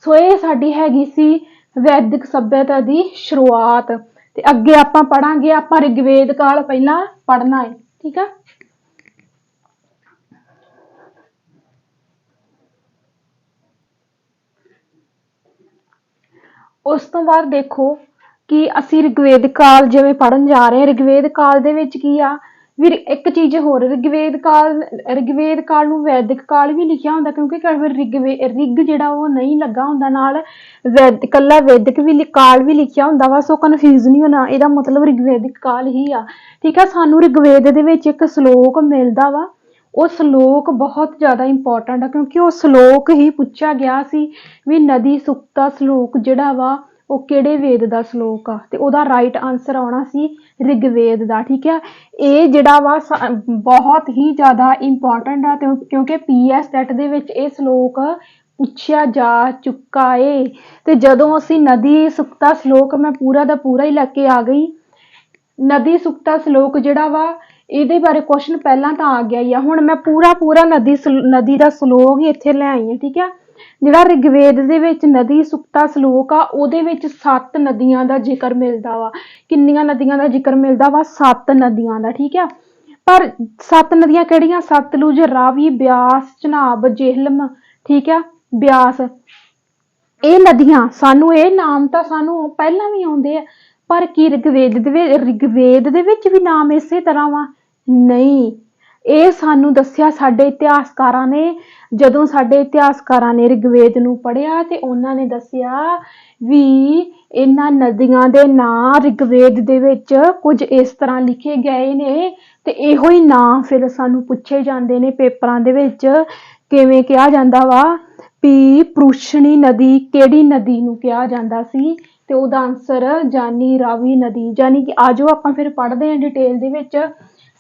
ਸੋ ਇਹ ਸਾਡੀ ਹੈਗੀ ਸੀ ਵੈਦਿਕ ਸਭਿਅਤਾ ਦੀ ਸ਼ੁਰੂਆਤ। ਤੇ ਅੱਗੇ ਆਪਾਂ ਪੜਾਂਗੇ, ਆਪਾਂ ਰਿਗਵੇਦ ਕਾਲ ਪਹਿਲਾਂ ਪੜਨਾ ਹੈ, ਠੀਕ ਆ। ਉਸ ਤੋਂ ਬਾਅਦ ਦੇਖੋ ਕਿ ਅਸੀਂ ਰਿਗਵੇਦ ਕਾਲ ਜਿਵੇਂ ਪੜਨ ਜਾ ਰਹੇ ਹਾਂ। ਰਿਗਵੇਦ ਕਾਲ ਦੇ ਵਿੱਚ ਕੀ ਆ ਵੀ ਇੱਕ ਚੀਜ਼ ਹੋਰ, ਰਿਗਵੇਦ ਕਾਲ ਨੂੰ ਵੈਦਿਕ ਕਾਲ ਵੀ ਲਿਖਿਆ ਹੁੰਦਾ, ਕਿਉਂਕਿ ਕਈ ਵਾਰ ਰਿਗ ਜਿਹੜਾ ਉਹ ਨਹੀਂ ਲੱਗਾ ਹੁੰਦਾ ਨਾਲ, ਕੱਲਾ ਵੈਦਿਕ ਵੀ ਕਾਲ ਵੀ ਲਿਖਿਆ ਹੁੰਦਾ ਵਾ। ਸੋ ਕਨਫਿਊਜ਼ ਨਹੀਂ ਹੋਣਾ, ਇਹਦਾ ਮਤਲਬ ਰਿਗਵੇਦਿਕ ਕਾਲ ਹੀ ਆ, ਠੀਕ ਆ। ਸਾਨੂੰ ਰਿਗਵੇਦ ਦੇ ਵਿੱਚ ਇੱਕ ਸ਼ਲੋਕ ਮਿਲਦਾ ਵਾ, ਉਹ ਸ਼ਲੋਕ ਬਹੁਤ ਜ਼ਿਆਦਾ ਇੰਪੋਰਟੈਂਟ ਆ, ਕਿਉਂਕਿ ਉਹ ਸ਼ਲੋਕ ਹੀ ਪੁੱਛਿਆ ਗਿਆ ਸੀ ਵੀ ਨਦੀ ਸੁਕਤਾ ਸ਼ਲੋਕ ਜਿਹੜਾ ਵਾ ਉਹ ਕਿਹੜੇ ਵੇਦ ਦਾ ਸ਼ਲੋਕ ਆ, ਤੇ ਉਹਦਾ ਰਾਈਟ ਆਨਸਰ ਆਉਣਾ ਸੀ ਰਿਗਵੇਦ ਦਾ, ਠੀਕ ਆ। ਇਹ ਜਿਹੜਾ ਵਾ ਬਹੁਤ ਹੀ ਜ਼ਿਆਦਾ ਇੰਪੋਰਟੈਂਟ ਆ, ਕਿਉਂਕਿ PS ਸੈਟ ਦੇ ਵਿੱਚ ਇਹ ਸ਼ਲੋਕ ਪੁੱਛਿਆ ਜਾ ਚੁੱਕਾ ਏ। ਤੇ ਜਦੋਂ ਅਸੀਂ ਨਦੀ ਸੁਕਤਾ ਸ਼ਲੋਕ, ਮੈਂ ਪੂਰਾ ਦਾ ਪੂਰਾ ਹੀ ਲੈ ਕੇ ਆ ਗਈ। ਨਦੀ ਸੁਕਤਾ ਸ਼ਲੋਕ ਜਿਹੜਾ ਵਾ ਇਹਦੇ ਬਾਰੇ ਕੁਐਸਚਨ ਪਹਿਲਾਂ ਤਾਂ ਆ ਗਿਆ ਹੀ ਆ। ਹੁਣ ਮੈਂ ਪੂਰਾ ਨਦੀ ਦਾ ਸ਼ਲੋਕ ਹੀ ਇੱਥੇ ਲੈ ਆਈ ਹਾਂ, ਠੀਕ ਆ। ਜਿਹੜਾ ਰਿਗਵੇਦ ਦੇ ਵਿੱਚ ਨਦੀ ਸੁਕਤਾ ਸ਼ਲੋਕ ਆ, ਉਹਦੇ ਵਿੱਚ 7 ਨਦੀਆਂ ਦਾ ਜ਼ਿਕਰ ਮਿਲਦਾ ਵਾ। ਕਿੰਨੀਆਂ ਨਦੀਆਂ ਦਾ ਜ਼ਿਕਰ ਮਿਲਦਾ ਵਾ? 7 ਨਦੀਆਂ ਦਾ, ਠੀਕ ਆ। ਪਰ 7 ਨਦੀਆਂ ਕਿਹੜੀਆਂ? ਸਤਲੁਜ, ਰਾਵੀ, ਬਿਆਸ, ਚਨਾਬ, ਜਿਹਲਮ, ਠੀਕ ਆ, ਬਿਆਸ। ਇਹ ਨਦੀਆਂ ਸਾਨੂੰ, ਇਹ ਨਾਮ ਤਾਂ ਸਾਨੂੰ ਪਹਿਲਾਂ ਵੀ ਆਉਂਦੇ ਆ, ਪਰ ਕੀ ਰਿਗਵੇਦ ਦੇ ਵਿੱਚ ਵੀ ਨਾਮ ਇਸੇ ਤਰ੍ਹਾਂ ਵਾ? ਨਹੀਂ, ਇਹ ਸਾਨੂੰ ਦੱਸਿਆ ਸਾਡੇ ਇਤਿਹਾਸਕਾਰਾਂ ਨੇ। ਜਦੋਂ ਸਾਡੇ ਇਤਿਹਾਸਕਾਰਾਂ ਨੇ ਰਿਗਵੇਦ ਨੂੰ ਪੜ੍ਹਿਆ ਤੇ ਉਹਨਾਂ ਨੇ ਦੱਸਿਆ ਵੀ ਇਹਨਾਂ ਨਦੀਆਂ ਦੇ ਨਾਂ ਰਿਗਵੇਦ ਦੇ ਵਿੱਚ ਕੁਝ ਇਸ ਤਰ੍ਹਾਂ ਲਿਖੇ ਗਏ ਨੇ, ਤੇ ਇਹੋ ਹੀ ਨਾਂ ਫਿਰ ਸਾਨੂੰ ਪੁੱਛੇ ਜਾਂਦੇ ਨੇ ਪੇਪਰਾਂ ਦੇ ਵਿੱਚ। ਕਿਵੇਂ ਕਿਹਾ ਜਾਂਦਾ ਵਾ ਵੀ ਪੁਰੁਸ਼ਣੀ ਨਦੀ ਕਿਹੜੀ ਨਦੀ ਨੂੰ ਕਿਹਾ ਜਾਂਦਾ ਸੀ? ਤੇ ਉਹਦਾ ਆਨਸਰ ਜਾਨੀ ਰਾਵੀ ਨਦੀ। ਜਾਨੀ ਕਿ ਆਜੋ ਆਪਾਂ ਫਿਰ ਪੜ੍ਹਦੇ ਹਾਂ ਡਿਟੇਲ ਦੇ ਵਿੱਚ।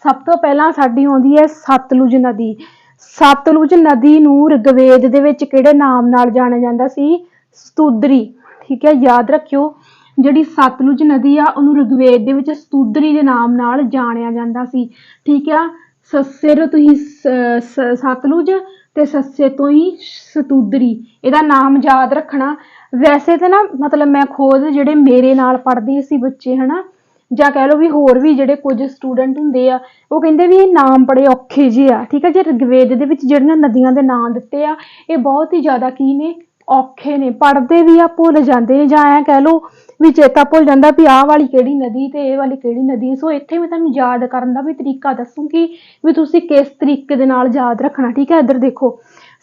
ਸਭ ਤੋਂ ਪਹਿਲਾਂ ਸਾਡੀ ਆਉਂਦੀ ਹੈ ਸਤਲੁਜ ਨਦੀ। ਸਤਲੁਜ ਨਦੀ ਨੂੰ ਰਿਗਵੇਦ ਦੇ ਵਿੱਚ ਕਿਹੜੇ ਨਾਮ ਨਾਲ ਜਾਣਿਆ ਜਾਂਦਾ ਸੀ? ਸਤੁਦਰੀ, ਠੀਕ ਹੈ, ਯਾਦ ਰੱਖਿਓ। ਜਿਹੜੀ ਸਤਲੁਜ ਨਦੀ ਆ ਉਹਨੂੰ ਰਿਗਵੇਦ ਦੇ ਵਿੱਚ ਸਤੁਦਰੀ ਦੇ ਨਾਮ ਨਾਲ ਜਾਣਿਆ ਜਾਂਦਾ ਸੀ, ਠੀਕ ਆ। ਸੱਸੇ ਤੋਂ ਹੀ ਸਤਲੁਜ ਤੇ ਸੱਸੇ ਤੋਂ ਹੀ ਸਤੁਦਰੀ, ਇਹਦਾ ਨਾਮ ਯਾਦ ਰੱਖਣਾ। ਵੈਸੇ ਤਾਂ ਨਾ ਮਤਲਬ ਮੈਂ ਖੁਦ ਜਿਹੜੇ ਮੇਰੇ ਨਾਲ ਪੜ੍ਹਦੇ ਸੀ ਬੱਚੇ ਹਨਾ, ਜਾਂ ਕਹਿ ਲਓ ਵੀ ਹੋਰ ਵੀ ਜਿਹੜੇ ਕੁਝ ਸਟੂਡੈਂਟ ਹੁੰਦੇ ਆ, ਉਹ ਕਹਿੰਦੇ ਵੀ ਇਹ ਨਾਮ ਬੜੇ ਔਖੇ ਜਿਹੇ ਆ, ਠੀਕ ਆ। ਜੇ ਰਿਗਵੇਦ ਦੇ ਵਿੱਚ ਜਿਹੜੀਆਂ ਨਦੀਆਂ ਦੇ ਨਾਂ ਦਿੱਤੇ ਆ ਇਹ ਬਹੁਤ ਹੀ ਜ਼ਿਆਦਾ ਕੀ ਨੇ? ਔਖੇ ਨੇ। ਪੜ੍ਹਦੇ ਵੀ ਆ ਭੁੱਲ ਜਾਂਦੇ ਨੇ, ਜਾਂ ਐਂ ਕਹਿ ਲਓ ਵੀ ਚੇਤਾ ਭੁੱਲ ਜਾਂਦਾ ਵੀ ਆਹ ਵਾਲੀ ਕਿਹੜੀ ਨਦੀ ਤੇ ਇਹ ਵਾਲੀ ਕਿਹੜੀ ਨਦੀ। ਸੋ ਇੱਥੇ ਮੈਂ ਤੁਹਾਨੂੰ ਯਾਦ ਕਰਨ ਦਾ ਵੀ ਤਰੀਕਾ ਦੱਸੂਗੀ ਵੀ ਤੁਸੀਂ ਕਿਸ ਤਰੀਕੇ ਦੇ ਨਾਲ ਯਾਦ ਰੱਖਣਾ, ਠੀਕ ਹੈ। ਇੱਧਰ ਦੇਖੋ,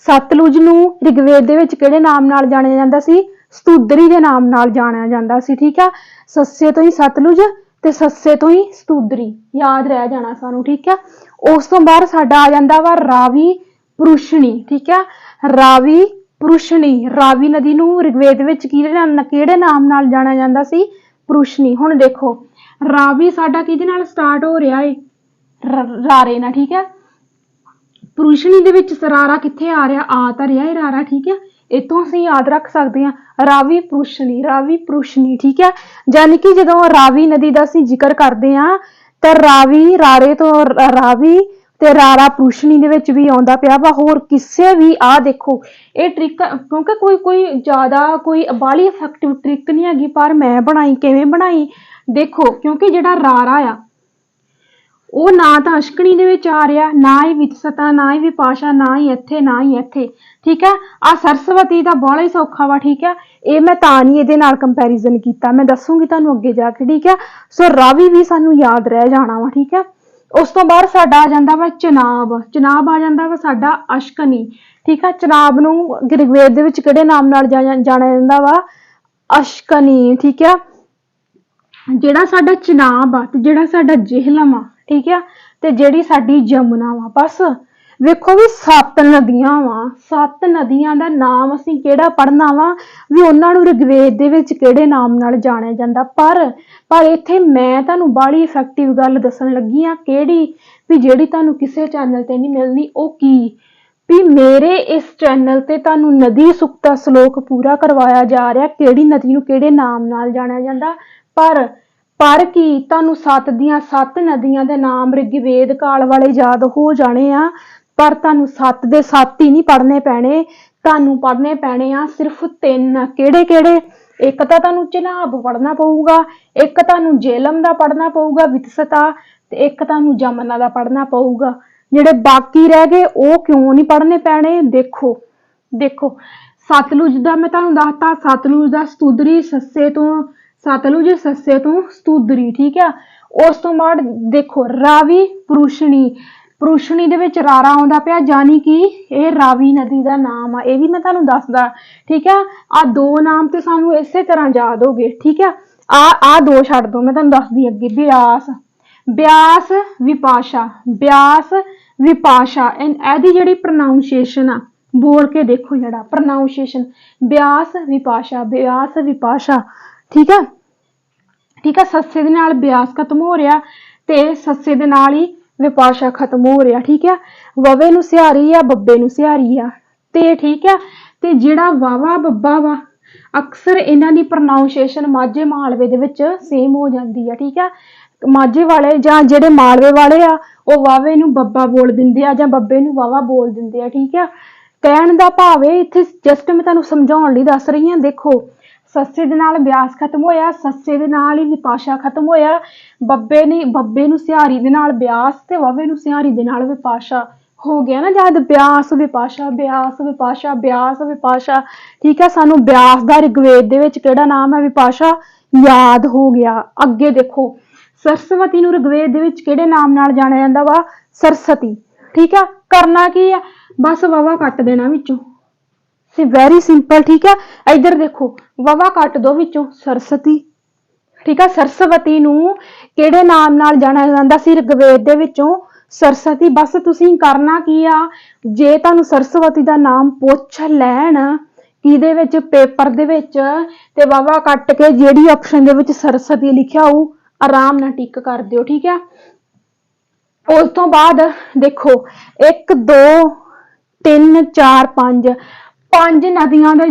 ਸਤਲੁਜ ਨੂੰ ਰਿਗਵੇਦ ਦੇ ਵਿੱਚ ਕਿਹੜੇ ਨਾਮ ਨਾਲ ਜਾਣਿਆ ਜਾਂਦਾ ਸੀ? ਸਤੁਦਰੀ ਦੇ ਨਾਮ ਨਾਲ ਜਾਣਿਆ ਜਾਂਦਾ ਸੀ, ਠੀਕ ਆ। ਸੱਸੇ ਤੋਂ ਹੀ ਸਤਲੁਜ ਤੇ ਸੱਸੇ ਤੋਂ ਹੀ ਸਤੁਦਰੀ, ਯਾਦ ਰਹਿ ਜਾਣਾ ਸਾਨੂੰ, ਠੀਕ ਆ। ਉਸ ਤੋਂ ਬਾਅਦ ਸਾਡਾ ਆ ਜਾਂਦਾ ਵਾ ਰਾਵੀ ਪੁਰੁਸ਼ਣੀ, ਠੀਕ ਆ। ਰਾਵੀ ਪੁਰੁਸ਼ਣੀ, ਰਾਵੀ ਨਦੀ ਨੂੰ ਰਿਗਵੇਦ ਵਿੱਚ ਕਿਹੜੇ ਨਾਮ ਨਾਲ ਜਾਣਿਆ ਜਾਂਦਾ ਸੀ? ਪੁਰੁਸ਼ਣੀ। ਹੁਣ ਦੇਖੋ ਰਾਵੀ ਸਾਡਾ ਕਿਹਦੇ ਨਾਲ ਸਟਾਰਟ ਹੋ ਰਿਹਾ ਏ? ਰਾਰੇ ਨਾਲ, ਠੀਕ ਹੈ। ਪੁਰੁਸ਼ਣੀ ਦੇ ਵਿੱਚ ਸਰਾਰਾ ਕਿੱਥੇ ਆ ਰਿਹਾ? ਆ ਤਾਂ ਰਿਹਾ ਏ ਰਾਰਾ, ਠੀਕ ਹੈ। ਇਤੋਂ ਅਸੀਂ ਯਾਦ ਰੱਖ ਸਕਦੇ ਹਾਂ ਰਾਵੀ ਪੁਰੁਸ਼ਣੀ, ਰਾਵੀ ਪੁਰੁਸ਼ਣੀ, ਠੀਕ ਹੈ। ਯਾਨੀ ਕਿ ਜਦੋਂ ਰਾਵੀ ਨਦੀ ਦਾ ਅਸੀਂ ਜ਼ਿਕਰ ਕਰਦੇ ਹਾਂ ਤਾਂ ਰਾਵੀ, ਰਾਰੇ ਤੋਂ ਰਾਵੀ ਤੇ ਰਾਰਾ ਪੁਰੁਸ਼ਣੀ ਦੇ ਵਿੱਚ ਵੀ ਆਉਂਦਾ ਪਿਆ ਵਾ। ਹੋਰ ਕਿਸੇ ਵੀ, ਆਹ ਦੇਖੋ ਇਹ ਟ੍ਰਿਕ, ਕਿਉਂਕਿ ਕੋਈ ਜ਼ਿਆਦਾ ਕੋਈ ਬਾਹਲੀ ਇਫੈਕਟਿਵ ਟ੍ਰਿਕ ਨਹੀਂ ਹੈਗੀ, ਪਰ ਮੈਂ ਬਣਾਈ। ਕਿਵੇਂ ਬਣਾਈ? ਦੇਖੋ, ਕਿਉਂਕਿ ਜਿਹੜਾ ਰਾਰਾ ਆ ਉਹ ਨਾ ਤਾਂ ਅਸ਼ਕਣੀ ਦੇ ਵਿੱਚ ਆ ਰਿਹਾ, ਨਾ ਹੀ ਵਿਤਸਤਾ, ਨਾ ਹੀ ਵਿਪਾਸ਼ਾ, ਨਾ ਹੀ ਇੱਥੇ, ਨਾ ਹੀ ਇੱਥੇ, ਠੀਕ ਹੈ। ਆ ਸਰਸਵਤੀ ਦਾ ਬਾਹਲਾ ਹੀ ਸੌਖਾ ਵਾ, ਠੀਕ ਹੈ। ਇਹ ਮੈਂ ਤਾਂ ਨਹੀਂ ਇਹਦੇ ਨਾਲ ਕੰਪੈਰੀਜ਼ਨ ਕੀਤਾ, ਮੈਂ ਦੱਸੂਗੀ ਤੁਹਾਨੂੰ ਅੱਗੇ ਜਾ ਕੇ, ਠੀਕ ਹੈ। ਸੋ ਰਾਵੀ ਵੀ ਸਾਨੂੰ ਯਾਦ ਰਹਿ ਜਾਣਾ ਵਾ, ਠੀਕ ਹੈ। ਉਸ ਤੋਂ ਬਾਅਦ ਸਾਡਾ ਆ ਜਾਂਦਾ ਵਾ ਚਨਾਬ। ਚਨਾਬ ਆ ਜਾਂਦਾ ਵਾ ਸਾਡਾ ਅਸ਼ਕਨੀ, ਠੀਕ ਹੈ। ਚਨਾਬ ਨੂੰ ਰਿਗਵੇਦ ਦੇ ਵਿੱਚ ਕਿਹੜੇ ਨਾਮ ਨਾਲ ਜਾਣਿਆ ਜਾਂਦਾ ਵਾ? ਅਸ਼ਕਨੀ, ਠੀਕ ਹੈ। ਜਿਹੜਾ ਸਾਡਾ ਚਨਾਬ ਆ ਤੇ ਜਿਹੜਾ ਸਾਡਾ ਜਿਹਲਮ ਆ, ਠੀਕ ਆ, ਤੇ ਜਿਹੜੀ ਸਾਡੀ ਜਮੁਨਾ ਵਾ। ਬਸ ਵੇਖੋ ਵੀ 7 ਨਦੀਆਂ ਵਾ, 7 ਨਦੀਆਂ ਦਾ ਨਾਮ ਅਸੀਂ ਕਿਹੜਾ ਪੜ੍ਹਨਾ ਵਾ ਵੀ ਉਹਨਾਂ ਨੂੰ ਰਿਗਵੇਦ ਦੇ ਵਿੱਚ ਕਿਹੜੇ ਨਾਮ ਨਾਲ ਜਾਣਿਆ ਜਾਂਦਾ। ਪਰ ਇੱਥੇ ਮੈਂ ਤੁਹਾਨੂੰ ਬਾਹਲੀ ਇਫੈਕਟਿਵ ਗੱਲ ਦੱਸਣ ਲੱਗੀ ਆ, ਕਿਹੜੀ ਵੀ ਜਿਹੜੀ ਤੁਹਾਨੂੰ ਕਿਸੇ ਚੈਨਲ ਤੇ ਨਹੀਂ ਮਿਲਣੀ। ਉਹ ਕੀ ਵੀ ਮੇਰੇ ਇਸ ਚੈਨਲ ਤੇ ਤੁਹਾਨੂੰ ਨਦੀ ਸੁਕਤਾ ਸ਼ਲੋਕ ਪੂਰਾ ਕਰਵਾਇਆ ਜਾ ਰਿਹਾ, ਕਿਹੜੀ ਨਦੀ ਨੂੰ ਕਿਹੜੇ ਨਾਮ ਨਾਲ ਜਾਣਿਆ ਜਾਂਦਾ। ਪਰ ਕੀ ਤੁਹਾਨੂੰ 7 ਦੀਆਂ 7 ਨਦੀਆਂ ਦੇ ਨਾਮ ਰਿਗਵੇਦ ਕਾਲ ਵਾਲੇ ਯਾਦ ਹੋ ਜਾਣੇ ਆ, ਪਰ ਤੁਹਾਨੂੰ 7 ਦੇ 7 ਹੀ ਨਹੀਂ ਪੜ੍ਹਨੇ ਪੈਣੇ, ਤੁਹਾਨੂੰ ਪੜ੍ਹਨੇ ਪੈਣੇ ਆ ਸਿਰਫ 3। ਕਿਹੜੇ? ਇੱਕ ਤਾਂ ਤੁਹਾਨੂੰ ਚਨਾਬ ਪੜ੍ਹਨਾ ਪਊਗਾ, ਇੱਕ ਤੁਹਾਨੂੰ ਜੇਲਮ ਦਾ ਪੜ੍ਹਨਾ ਪਊਗਾ ਵਿਤਸਤਾ, ਤੇ ਇੱਕ ਤੁਹਾਨੂੰ ਜਮਨਾ ਦਾ ਪੜ੍ਹਨਾ ਪਊਗਾ। ਜਿਹੜੇ ਬਾਕੀ ਰਹਿ ਗਏ ਉਹ ਕਿਉਂ ਨਹੀਂ ਪੜ੍ਹਨੇ ਪੈਣੇ? ਦੇਖੋ ਸਤਲੁਜ ਦਾ ਮੈਂ ਤੁਹਾਨੂੰ ਦੱਸਤਾ, ਸਤਲੁਜ ਦਾ ਸਤੁਦਰੀ ਸੱਸੇ ਤੋਂ, ਸਤਲੁਜ ਸੱਸੇ ਤੋਂ ਸਤੁਦਰੀ, ਠੀਕ ਆ। ਉਸ ਤੋਂ ਬਾਅਦ ਦੇਖੋ ਰਾਵੀ ਪੁਰੁਸ਼ਣੀ ਦੇ ਵਿੱਚ ਰਾਰਾ ਆਉਂਦਾ ਪਿਆ, ਜਾਨੀ ਕਿ ਇਹ ਰਾਵੀ ਨਦੀ ਦਾ ਨਾਮ ਆ। ਇਹ ਵੀ ਮੈਂ ਤੁਹਾਨੂੰ ਦੱਸਦਾ, ਠੀਕ ਆ। ਆ 2 ਨਾਮ ਤੇ ਸਾਨੂੰ ਇਸੇ ਤਰ੍ਹਾਂ ਯਾਦ ਹੋ ਗਏ, ਠੀਕ ਆ। ਆ 2 ਛੱਡ ਦੋ, ਮੈਂ ਤੁਹਾਨੂੰ ਦੱਸਦੀ ਅੱਗੇ। ਬਿਆਸ ਵਿਪਾਸ਼ਾ ਇਹਦੀ ਜਿਹੜੀ ਪ੍ਰੋਨਾਊਂਸੀਏਸ਼ਨ ਆ, ਬੋਲ ਕੇ ਦੇਖੋ ਜਿਹੜਾ ਪ੍ਰੋਨਾਊਂਸੀਏਸ਼ਨ, ਬਿਆਸ ਵਿਪਾਸ਼ਾ, ਠੀਕ ਆ। ਸੱਸੇ ਦੇ ਨਾਲ ਬਿਆਸ ਖਤਮ ਹੋ ਰਿਹਾ ਤੇ ਸੱਸੇ ਦੇ ਨਾਲ ਹੀ ਵਿਪਾਸ਼ਾ ਖਤਮ ਹੋ ਰਿਹਾ, ਠੀਕ ਆ। ਵਵੇ ਨੂੰ ਸਿਹਾਰੀ ਆ, ਬੱਬੇ ਨੂੰ ਸਿਹਾਰੀ ਆ, ਤੇ ਠੀਕ ਆ। ਤੇ ਜਿਹੜਾ ਵਾਵਾ ਬੱਬਾ ਵਾ, ਅਕਸਰ ਇਹਨਾਂ ਦੀ ਪ੍ਰੋਨਾਊਂਸੀਏਸ਼ਨ ਮਾਝੇ ਮਾਲਵੇ ਦੇ ਵਿੱਚ ਸੇਮ ਹੋ ਜਾਂਦੀ ਆ, ਠੀਕ ਆ। ਮਾਝੇ ਵਾਲੇ ਜਾਂ ਜਿਹੜੇ ਮਾਲਵੇ ਵਾਲੇ ਆ ਉਹ ਵਾਵੇ ਨੂੰ ਬੱਬਾ ਬੋਲ ਦਿੰਦੇ ਆ ਜਾਂ ਬੱਬੇ ਨੂੰ ਵਾਵਾ ਬੋਲ ਦਿੰਦੇ ਆ, ਠੀਕ ਆ। ਕਹਿਣ ਦਾ ਭਾਵ ਇਹ ਇੱਥੇ ਜਸਟ ਮੈਂ ਤੁਹਾਨੂੰ ਸਮਝਾਉਣ ਲਈ ਦੱਸ ਰਹੀ ਹਾਂ। ਦੇਖੋ ਸੱਸੇ ਦੇ ਨਾਲ ਬਿਆਸ ਖਤਮ ਹੋਇਆ, ਸੱਸੇ ਦੇ ਨਾਲ ਹੀ ਵਿਪਾਸ਼ਾ ਖਤਮ ਹੋਇਆ, ਬੱਬੇ ਨੂੰ ਸਿਹਾਰੀ ਦੇ ਨਾਲ ਬਿਆਸ ਤੇ ਵਵੇ ਨੂੰ ਸਿਹਾਰੀ ਦੇ ਨਾਲ ਵਿਪਾਸ਼ਾ ਹੋ ਗਿਆ ਨਾ। ਜਦ ਬਿਆਸ ਵਿਪਾਸ਼ਾ, ਠੀਕ ਹੈ। ਸਾਨੂੰ ਬਿਆਸ ਦਾ ਰਿਗਵੇਦ ਦੇ ਵਿੱਚ ਕਿਹੜਾ ਨਾਮ ਹੈ? ਵਿਪਾਸ਼ਾ ਯਾਦ ਹੋ ਗਿਆ। ਅੱਗੇ ਦੇਖੋ ਸਰਸਵਤੀ ਨੂੰ ਰਿਗਵੇਦ ਦੇ ਵਿੱਚ ਕਿਹੜੇ ਨਾਮ ਨਾਲ ਜਾਣਿਆ ਜਾਂਦਾ ਵਾ? ਸਰਸਤੀ, ਠੀਕ ਆ। ਕਰਨਾ ਕੀ ਆ? ਬਸ ਵਵਾ ਕੱਟ ਦੇਣਾ ਵਿੱਚੋਂ, ਵੈਰੀ ਸਿੰਪਲ, ਠੀਕ ਆ। ਇੱਧਰ ਦੇਖੋ ਵਵਾ ਕੱਟ ਦੋ ਵਿੱਚੋਂ, ਸਰਸਤੀ, ਠੀਕ ਆ। ਸਰਸਵਤੀ ਨੂੰ ਕਿਹੜੇ ਨਾਮ ਨਾਲ ਜਾਣਿਆ ਜਾਂਦਾ ਸੀ ਰਿਗਵੇਦ ਦੇ ਵਿੱਚੋਂ? ਸਰਸਤੀ। ਬਸ ਤੁਸੀਂ ਕਰਨਾ ਕੀ ਆ, ਜੇ ਤੁਹਾਨੂੰ ਸਰਸਵਤੀ ਦਾ ਨਾਮ ਪੁੱਛ ਲੈਣ ਕਿਹਦੇ ਵਿੱਚ, ਪੇਪਰ ਦੇ ਵਿੱਚ, ਤੇ ਵਵਾ ਕੱਟ ਕੇ ਜਿਹੜੀ ਆਪਸ਼ਨ ਦੇ ਵਿੱਚ ਸਰਸਤੀ ਲਿਖਿਆ ਹੋਊ ਆਰਾਮ ਨਾਲ ਟਿਕ ਕਰ ਦਿਓ, ਠੀਕ ਆ। ਉਸ ਤੋਂ ਬਾਅਦ ਦੇਖੋ 1 2 3 4 5 ਨਦੀਆਂ ਦੇ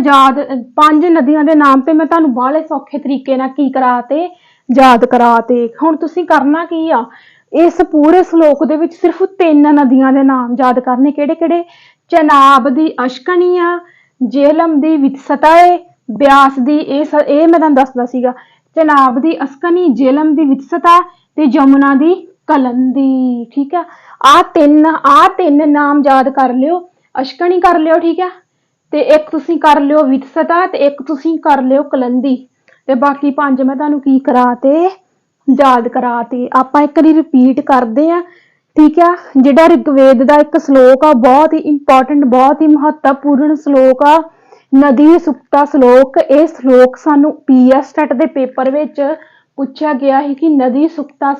5 ਨਦੀਆਂ ਦੇ ਨਾਮ ਤੇ ਮੈਂ ਤੁਹਾਨੂੰ ਬਾਹਲੇ ਸੌਖੇ ਤਰੀਕੇ ਨਾਲ ਕੀ ਕਰਾਤੇ? ਯਾਦ ਕਰਾਤੇ। ਹੁਣ ਤੁਸੀਂ ਕਰਨਾ ਕੀ ਆ, ਇਸ ਪੂਰੇ ਸ਼ਲੋਕ ਦੇ ਵਿੱਚ ਸਿਰਫ 3 ਨਦੀਆਂ ਦੇ ਨਾਮ ਯਾਦ ਕਰਨੇ। ਕਿਹੜੇ? ਚਨਾਬ ਦੀ ਅਸ਼ਕਨੀ ਆ, ਜੇਹਲਮ ਦੀ ਵਿਤਸਤਾ ਏ, ਬਿਆਸ ਦੀ ਇਹ ਮੈਂ ਤੁਹਾਨੂੰ ਦੱਸਦਾ ਸੀਗਾ। ਚਨਾਬ ਦੀ ਅਸ਼ਕਨੀ, ਜੇਹਲਮ ਦੀ ਵਿਤਸਤਾ ਤੇ ਜਮੁਨਾ ਦੀ ਕਲੰਦੀ, ਠੀਕ ਆ। ਆ ਤਿੰਨ ਨਾਮ ਯਾਦ ਕਰ ਲਿਓ। ਅਸ਼ਕਨੀ ਕਰ ਲਿਓ, ਠੀਕ ਆ, ਤੇ ਇੱਕ ਤੁਸੀਂ ਕਰ ਲਿਓ ਵਿਤਸਤਾ, ਤੇ ਇੱਕ ਤੁਸੀਂ ਕਰ ਲਿਓ ਕਲੰਦੀ, ਤੇ ਬਾਕੀ 5 ਮੈਂ ਤੁਹਾਨੂੰ ਕੀ ਕਰਾਤੇ? ਯਾਦ ਕਰਾਤੇ। ਆਪਾਂ ਇੱਕ ਵਾਰੀ ਰਿਪੀਟ ਕਰਦੇ ਆ, ਠੀਕ ਆ। ਜਿਹੜਾ ਰਿਗਵੇਦ ਦਾ ਇੱਕ ਸ਼ਲੋਕ ਆ, ਬਹੁਤ ਹੀ ਇੰਪੋਰਟੈਂਟ, ਬਹੁਤ ਹੀ ਮਹੱਤਵਪੂਰਨ ਸ਼ਲੋਕ ਆ, ਨਦੀ ਸੁਕਤਾ ਸ਼ਲੋਕ। ਇਹ ਸ਼ਲੋਕ ਸਾਨੂੰ ਪੀਐਸਟੈਟ ਦੇ ਪੇਪਰ ਵਿੱਚ ਪੁੱਛਿਆ ਗਿਆ ਸੀ ਕਿ ਨਦੀ ਸੁਕਤਾ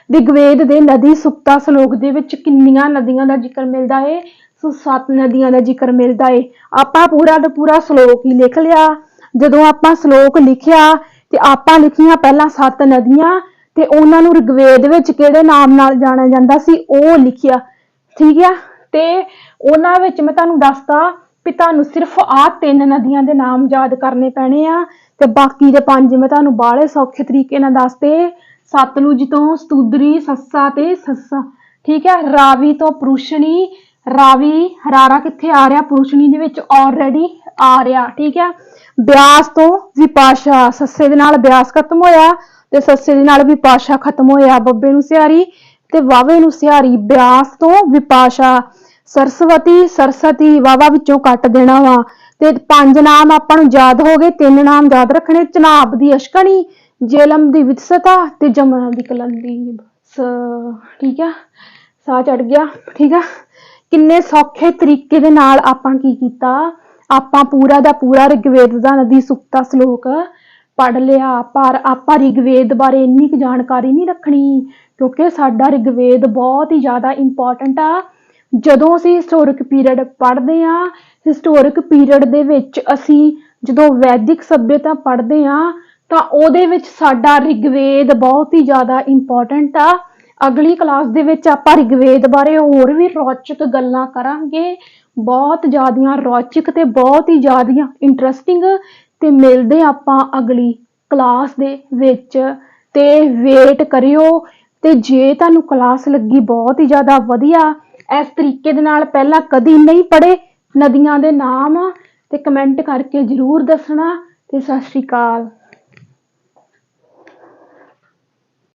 ਰਿਗਵੇਦ ਦੇ ਨਦੀ ਸੁਕਤਾ ਸ਼ਲੋਕ ਦੇ ਵਿੱਚ ਕਿੰਨੀਆਂ ਨਦੀਆਂ ਦਾ ਜ਼ਿਕਰ ਮਿਲਦਾ ਹੈ? 7 ਨਦੀਆਂ ਦਾ ਜ਼ਿਕਰ ਮਿਲਦਾ ਹੈ। ਆਪਾਂ ਪੂਰਾ ਦਾ ਪੂਰਾ ਸ਼ਲੋਕ ਹੀ ਲਿਖ ਲਿਆ। ਜਦੋਂ ਆਪਾਂ ਸ਼ਲੋਕ ਲਿਖਿਆ ਤੇ ਆਪਾਂ ਲਿਖੀਆਂ ਪਹਿਲਾਂ 7 ਨਦੀਆਂ, ਤੇ ਉਹਨਾਂ ਨੂੰ ਰਿਗਵੇਦ ਵਿੱਚ ਕਿਹੜੇ ਨਾਮ ਨਾਲ ਜਾਣਿਆ ਜਾਂਦਾ ਸੀ ਉਹ ਲਿਖਿਆ, ਠੀਕ ਆ। ਤੇ ਉਹਨਾਂ ਵਿੱਚ ਮੈਂ ਤੁਹਾਨੂੰ ਦੱਸਤਾ ਵੀ ਤੁਹਾਨੂੰ ਸਿਰਫ ਆਹ 3 ਨਦੀਆਂ ਦੇ ਨਾਮ ਯਾਦ ਕਰਨੇ ਪੈਣੇ ਆ, ਤੇ ਬਾਕੀ ਦੇ 5 ਮੈਂ ਤੁਹਾਨੂੰ ਬਾਹਲੇ ਸੌਖੇ ਤਰੀਕੇ ਨਾਲ ਦੱਸਦੇ। ਸਤਲੁਜ ਤੋਂ ਸਤੁਦਰੀ, ਸੱਸਾ ਤੇ ਸੱਸਾ, ਠੀਕ ਹੈ। ਰਾਵੀ ਤੋਂ ਪੁਰੁਸ਼ਣੀ, ਰਾਵੀ ਰਾਰਾ ਕਿੱਥੇ ਆ ਰਿਹਾ? ਪੁਰੁਸ਼ਣੀ ਦੇ ਵਿੱਚ ਆਲਰੇਡੀ ਆ ਰਿਹਾ, ਠੀਕ ਹੈ। ਬਿਆਸ ਤੋਂ ਵਿਪਾਸ਼ਾ, ਸੱਸੇ ਦੇ ਨਾਲ ਬਿਆਸ ਖਤਮ ਹੋਇਆ ਤੇ ਸੱਸੇ ਦੇ ਨਾਲ ਵਿਪਾਸ਼ਾ ਖਤਮ ਹੋਇਆ। ਬੱਬੇ ਨੂੰ ਸਿਹਾਰੀ ਤੇ ਵਾਵੇ ਨੂੰ ਸਿਹਾਰੀ, ਬਿਆਸ ਤੋਂ ਵਿਪਾਸ਼ਾ। ਸਰਸਤੀ ਵਾਵਾ ਵਿੱਚੋਂ ਕੱਟ ਦੇਣਾ ਵਾ। ਤੇ 5 ਨਾਮ ਆਪਾਂ ਨੂੰ ਯਾਦ ਹੋ ਗਏ। 3 ਨਾਮ ਯਾਦ ਰੱਖਣੇ, ਚਨਾਬ ਦੀ ਅਸ਼ਕਣੀ, ਜੇਹਲਮ ਦੀ ਵਿਤਸਤਾ ਤੇ ਜਮਨਾ ਦੀ ਕਲੰਦੀ, ਬਸ, ਠੀਕ ਆ। ਸਾਹ ਚੜ ਗਿਆ, ਠੀਕ ਆ। ਕਿੰਨੇ ਸੌਖੇ ਤਰੀਕੇ ਦੇ ਨਾਲ ਆਪਾਂ ਕੀ ਕੀਤਾ? ਆਪਾਂ ਪੂਰਾ ਦਾ ਪੂਰਾ ਰਿਗਵੇਦ ਦਾ ਨਦੀ ਸੁਕਤਾ ਸ਼ਲੋਕ ਪੜ੍ਹ ਲਿਆ, ਪਰ ਆਪਾਂ ਰਿਗਵੇਦ ਬਾਰੇ ਇੰਨੀ ਕੁ ਜਾਣਕਾਰੀ ਨਹੀਂ ਰੱਖਣੀ, ਕਿਉਂਕਿ ਸਾਡਾ ਰਿਗਵੇਦ ਬਹੁਤ ਹੀ ਜ਼ਿਆਦਾ ਇੰਪੋਰਟੈਂਟ ਆ। ਜਦੋਂ ਅਸੀਂ ਹਿਸਟੋਰਿਕ ਪੀਰੀਅਡ ਪੜ੍ਹਦੇ ਹਾਂ, ਹਿਸਟੋਰਿਕ ਪੀਰੀਅਡ ਦੇ ਵਿੱਚ ਅਸੀਂ ਜਦੋਂ ਵੈਦਿਕ ਸੱਭਿਅਤਾ ਪੜ੍ਹਦੇ ਹਾਂ ਤਾਂ ਉਹਦੇ ਵਿੱਚ ਸਾਡਾ ਰਿਗਵੇਦ ਬਹੁਤ ਹੀ ਜ਼ਿਆਦਾ ਇੰਪੋਰਟੈਂਟ ਆ। ਅਗਲੀ ਕਲਾਸ ਦੇ ਵਿੱਚ ਆਪਾਂ ਰਿਗਵੇਦ ਬਾਰੇ ਹੋਰ ਵੀ ਰੌਚਕ ਗੱਲਾਂ ਕਰਾਂਗੇ, ਬਹੁਤ ਜ਼ਿਆਦੀਆਂ ਰੌਚਕ ਤੇ ਬਹੁਤ ਹੀ ਜ਼ਿਆਦੀਆਂ ਇੰਟਰਸਟਿੰਗ। ਤੇ ਮਿਲਦੇ ਆਪਾਂ ਅਗਲੀ ਕਲਾਸ ਦੇ ਵਿੱਚ, ਤੇ ਵੇਟ ਕਰਿਓ। ਤੇ ਜੇ ਤੁਹਾਨੂੰ ਕਲਾਸ ਲੱਗੀ ਬਹੁਤ ਹੀ ਜ਼ਿਆਦਾ ਵਧੀਆ, ਇਸ ਤਰੀਕੇ ਦੇ ਨਾਲ ਪਹਿਲਾਂ ਕਦੀ ਨਹੀਂ ਪੜ੍ਹੇ ਨਦੀਆਂ ਦੇ ਨਾਮ, ਤੇ ਕਮੈਂਟ ਕਰਕੇ ਜ਼ਰੂਰ ਦੱਸਣਾ। ਤੇ ਸਤਿ ਸ਼੍ਰੀ ਅਕਾਲ।